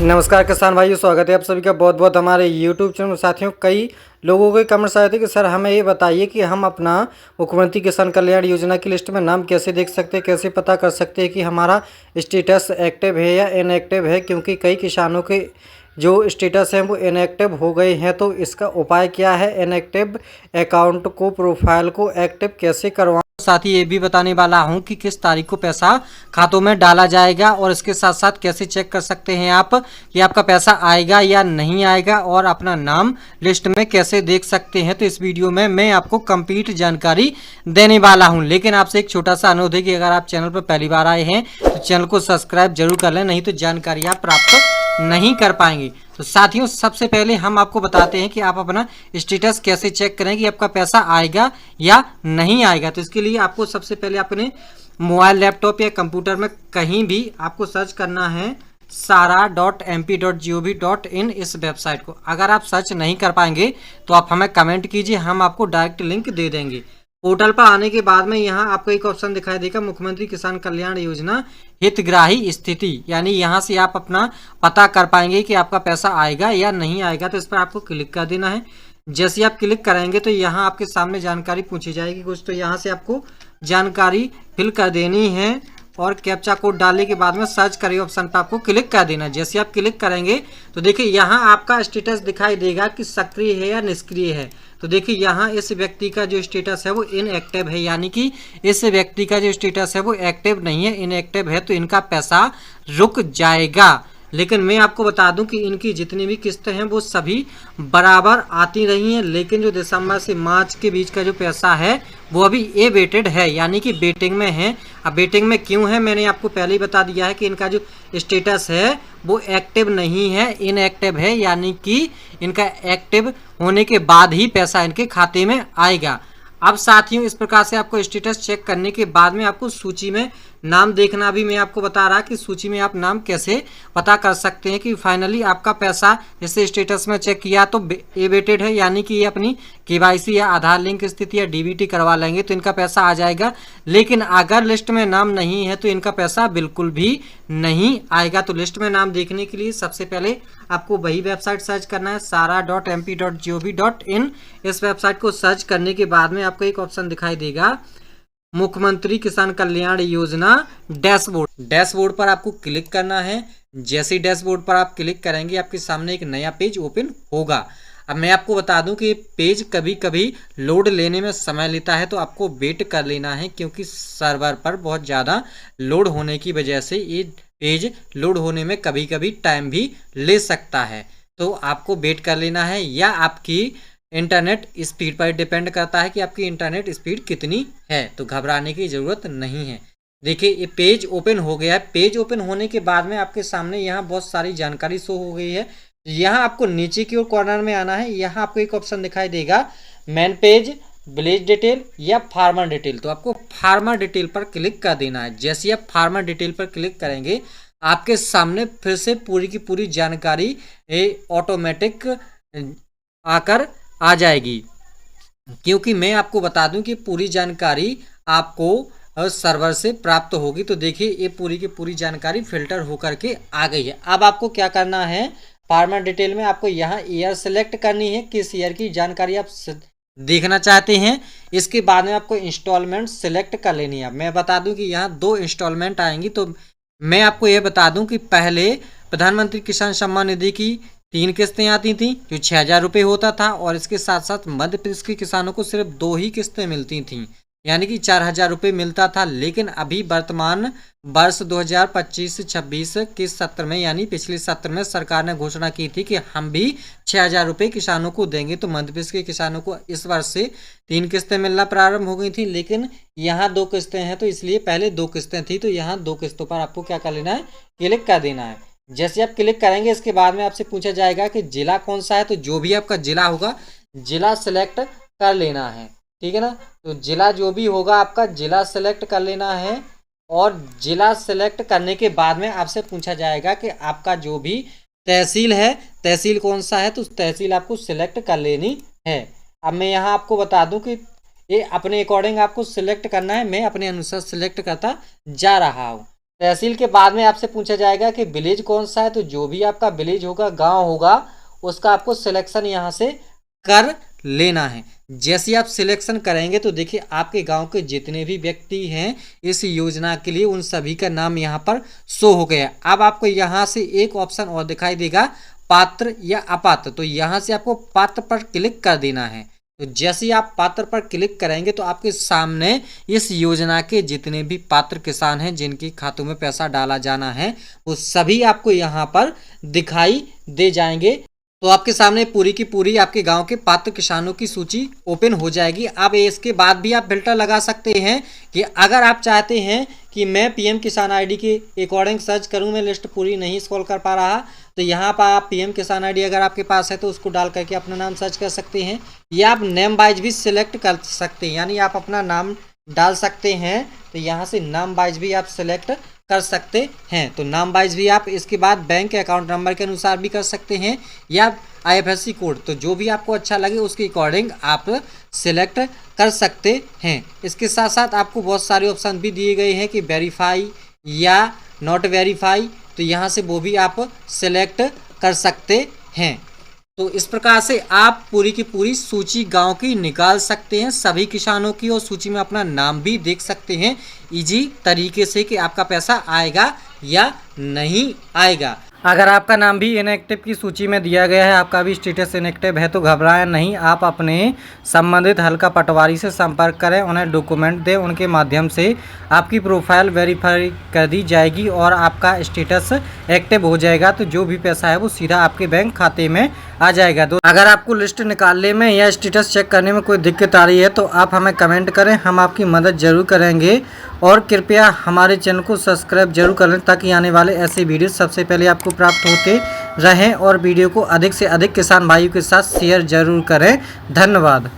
नमस्कार किसान भाइयों, स्वागत है आप सभी का बहुत बहुत हमारे YouTube चैनल। साथियों, कई लोगों के कमेंट्स आए थे कि सर हमें ये बताइए कि हम अपना मुख्यमंत्री किसान कल्याण योजना की लिस्ट में नाम कैसे देख सकते हैं, कैसे पता कर सकते हैं कि हमारा स्टेटस एक्टिव है या इनएक्टिव है। क्योंकि कई किसानों के जो स्टेटस हैं वो इनएक्टिव हो गए हैं। तो इसका उपाय क्या है, इनएक्टिव अकाउंट को, प्रोफाइल को एक्टिव कैसे करवाएं। साथ ही ये भी बताने वाला हूं कि किस तारीख को पैसा खातों में डाला जाएगा और इसके साथ साथ कैसे चेक कर सकते हैं आप कि आपका पैसा आएगा या नहीं आएगा, और अपना नाम लिस्ट में कैसे देख सकते हैं। तो इस वीडियो में मैं आपको कंप्लीट जानकारी देने वाला हूं। लेकिन आपसे एक छोटा सा अनुरोध है कि अगर आप चैनल पर पहली बार आए हैं तो चैनल को सब्सक्राइब जरूर कर लें, नहीं तो जानकारी आप प्राप्त नहीं कर पाएंगे। तो साथियों, सबसे पहले हम आपको बताते हैं कि आप अपना स्टेटस कैसे चेक करें कि आपका पैसा आएगा या नहीं आएगा। तो इसके लिए आपको सबसे पहले अपने मोबाइल, लैपटॉप या कंप्यूटर में कहीं भी आपको सर्च करना है sara.mp.gov.in इस वेबसाइट को। अगर आप सर्च नहीं कर पाएंगे तो आप हमें कमेंट कीजिए, हम आपको डायरेक्ट लिंक दे देंगे। पोर्टल पर आने के बाद में यहाँ आपको एक ऑप्शन दिखाई देगा, मुख्यमंत्री किसान कल्याण योजना हितग्राही स्थिति, यानी यहाँ से आप अपना पता कर पाएंगे कि आपका पैसा आएगा या नहीं आएगा। तो इस पर आपको क्लिक कर देना है। जैसे आप क्लिक करेंगे तो यहाँ आपके सामने जानकारी पूछी जाएगी कुछ, तो यहाँ से आपको जानकारी फिल कर देनी है और कैप्चा कोड डालने के बाद में सर्च करिए ऑप्शन पर आपको क्लिक कर देना। जैसे आप क्लिक करेंगे तो देखिए यहाँ आपका स्टेटस दिखाई देगा कि सक्रिय है या निष्क्रिय है। तो देखिए यहाँ इस व्यक्ति का जो स्टेटस है वो इनएक्टिव है, यानी कि इस व्यक्ति का जो स्टेटस है वो एक्टिव नहीं है, इनएक्टिव है। तो इनका पैसा रुक जाएगा। लेकिन मैं आपको बता दूं कि इनकी जितनी भी किस्तें हैं वो सभी बराबर आती रही हैं। लेकिन जो दिसंबर से मार्च के बीच का जो पैसा है वो अभी ए वेटेड है, यानी कि वेटिंग में है। अब वेटिंग में क्यों है, मैंने आपको पहले ही बता दिया है कि इनका जो स्टेटस है वो एक्टिव नहीं है, इनएक्टिव है। यानी कि इनका एक्टिव होने के बाद ही पैसा इनके खाते में आएगा। अब साथियों, इस प्रकार से आपको स्टेटस चेक करने के बाद में आपको सूची में नाम देखना भी मैं आपको बता रहा कि सूची में आप नाम कैसे पता कर सकते हैं कि फाइनली आपका पैसा जैसे स्टेटस में चेक किया तो ए वेटेड है, यानी कि ये अपनी केवाईसी या आधार लिंक स्थिति या डीबीटी करवा लेंगे तो इनका पैसा आ जाएगा। लेकिन अगर लिस्ट में नाम नहीं है तो इनका पैसा बिल्कुल भी नहीं आएगा। तो लिस्ट में नाम देखने के लिए सबसे पहले आपको वही वेबसाइट सर्च करना है, sara.mp.gov.in। इस वेबसाइट को सर्च करने के बाद में आपको एक ऑप्शन दिखाई देगा, मुख्यमंत्री किसान कल्याण योजना डैशबोर्ड। डैशबोर्ड पर आपको क्लिक करना है। जैसे डैशबोर्ड पर आप क्लिक करेंगे आपके सामने एक नया पेज ओपन होगा। अब मैं आपको बता दूं कि पेज कभी कभी लोड लेने में समय लेता है, तो आपको वेट कर लेना है, क्योंकि सर्वर पर बहुत ज़्यादा लोड होने की वजह से ये पेज लोड होने में कभी कभी टाइम भी ले सकता है। तो आपको वेट कर लेना है, या आपकी इंटरनेट स्पीड पर डिपेंड करता है कि आपकी इंटरनेट स्पीड कितनी है। तो घबराने की ज़रूरत नहीं है। देखिए ये पेज ओपन हो गया है। पेज ओपन होने के बाद में आपके सामने यहाँ बहुत सारी जानकारी शो हो गई है। यहाँ आपको नीचे की ओर कॉर्नर में आना है। यहाँ आपको एक ऑप्शन दिखाई देगा, मेन पेज, विलेज डिटेल या फार्मर डिटेल। तो आपको फार्मर डिटेल पर क्लिक कर देना है। जैसे आप फार्मर डिटेल पर क्लिक करेंगे आपके सामने फिर से पूरी की पूरी जानकारी ऑटोमेटिक आकर आ जाएगी। क्योंकि मैं आपको बता दूं कि पूरी जानकारी आपको सर्वर से प्राप्त होगी। तो देखिए ये पूरी की पूरी जानकारी फिल्टर होकर के आ गई है। अब आपको क्या करना है, फार्मर डिटेल में आपको यहाँ ईयर सेलेक्ट करनी है, किस ईयर की जानकारी आप देखना चाहते हैं। इसके बाद में आपको इंस्टॉलमेंट सेलेक्ट कर लेनी है। मैं बता दूं कि यहाँ 2 इंस्टॉलमेंट आएंगी। तो मैं आपको यह बता दूं कि पहले प्रधानमंत्री किसान सम्मान निधि की 3 किस्तें आती थी जो 6,000 रुपये होता था, और इसके साथ साथ मध्य प्रदेश के किसानों को सिर्फ 2 ही किस्तें मिलती थीं, यानी कि 4,000 रुपये मिलता था। लेकिन अभी वर्तमान वर्ष 2025-26 के सत्र में, यानी पिछले सत्र में सरकार ने घोषणा की थी कि हम भी 6,000 रुपये किसानों को देंगे। तो मध्य प्रदेश के किसानों को इस वर्ष से 3 किस्तें मिलना प्रारंभ हो गई थी। लेकिन यहाँ 2 किस्तें हैं, तो इसलिए पहले 2 किस्तें थी, तो यहाँ 2 किस्तों पर आपको क्या कर लेना है, क्लिक कर देना है। जैसे आप क्लिक करेंगे इसके बाद में आपसे पूछा जाएगा कि जिला कौन सा है। तो जो भी आपका जिला होगा जिला सेलेक्ट कर लेना है, ठीक है ना। तो जिला जो भी होगा आपका जिला सेलेक्ट कर लेना है, और जिला सेलेक्ट करने के बाद में आपसे पूछा जाएगा कि आपका जो भी तहसील है, तहसील कौन सा है, तो तहसील आपको सिलेक्ट कर लेनी है। अब मैं यहाँ आपको बता दूं कि ये अपने अकॉर्डिंग आपको सिलेक्ट करना है। मैं अपने अनुसार सिलेक्ट करता जा रहा हूँ। तहसील के बाद में आपसे पूछा जाएगा कि विलेज कौन सा है, तो जो भी आपका विलेज होगा, गांव होगा, उसका आपको सिलेक्शन यहाँ से कर लेना है। जैसे आप सिलेक्शन करेंगे तो देखिए आपके गांव के जितने भी व्यक्ति हैं इस योजना के लिए, उन सभी का नाम यहाँ पर शो हो गया। अब आपको यहाँ से एक ऑप्शन और दिखाई देगा, पात्र या अपात्र। तो यहाँ से आपको पात्र पर क्लिक कर देना है। तो जैसे ही आप पात्र पर क्लिक करेंगे तो आपके सामने इस योजना के जितने भी पात्र किसान हैं जिनके खातों में पैसा डाला जाना है, वो सभी आपको यहाँ पर दिखाई दे जाएंगे। तो आपके सामने पूरी की पूरी आपके गांव के पात्र किसानों की सूची ओपन हो जाएगी। अब इसके बाद भी आप फिल्टर लगा सकते हैं कि अगर आप चाहते हैं कि मैं पीएम किसान आईडी के अकॉर्डिंग सर्च करूं, मैं लिस्ट पूरी नहीं स्क्रॉल कर पा रहा, तो यहाँ पर आप पीएम किसान आईडी अगर आपके पास है तो उसको डाल करके अपना नाम सर्च कर सकते हैं, या आप नेम वाइज भी सिलेक्ट कर सकते हैं, यानी आप अपना नाम डाल सकते हैं। तो यहाँ से नाम वाइज भी आप सिलेक्ट कर सकते हैं। तो नाम वाइज भी आप इसके बाद बैंक अकाउंट नंबर के अनुसार भी कर सकते हैं, या IFSC कोड, तो जो भी आपको अच्छा लगे उसके अकॉर्डिंग आप सिलेक्ट कर सकते हैं। इसके साथ साथ आपको बहुत सारे ऑप्शन भी दिए गए हैं कि वेरीफाई या नॉट वेरीफाई, तो यहाँ से वो भी आप सिलेक्ट कर सकते हैं। तो इस प्रकार से आप पूरी की पूरी सूची गांव की निकाल सकते हैं, सभी किसानों की, और सूची में अपना नाम भी देख सकते हैं इजी तरीके से कि आपका पैसा आएगा या नहीं आएगा। अगर आपका नाम भी इनएक्टिव की सूची में दिया गया है, आपका भी स्टेटस इनएक्टिव है, तो घबराएं नहीं, आप अपने संबंधित हल्का पटवारी से संपर्क करें, उन्हें डॉक्यूमेंट दें, उनके माध्यम से आपकी प्रोफाइल वेरीफाई कर दी जाएगी और आपका स्टेटस एक्टिव हो जाएगा। तो जो भी पैसा है वो सीधा आपके बैंक खाते में आ जाएगा। तो अगर आपको लिस्ट निकालने में या स्टेटस चेक करने में कोई दिक्कत आ रही है तो आप हमें कमेंट करें, हम आपकी मदद जरूर करेंगे। और कृपया हमारे चैनल को सब्सक्राइब जरूर कर लें ताकि आने वाले ऐसे वीडियो सबसे पहले आपको प्राप्त होते रहें, और वीडियो को अधिक से अधिक किसान भाइयों के साथ शेयर जरूर करें। धन्यवाद।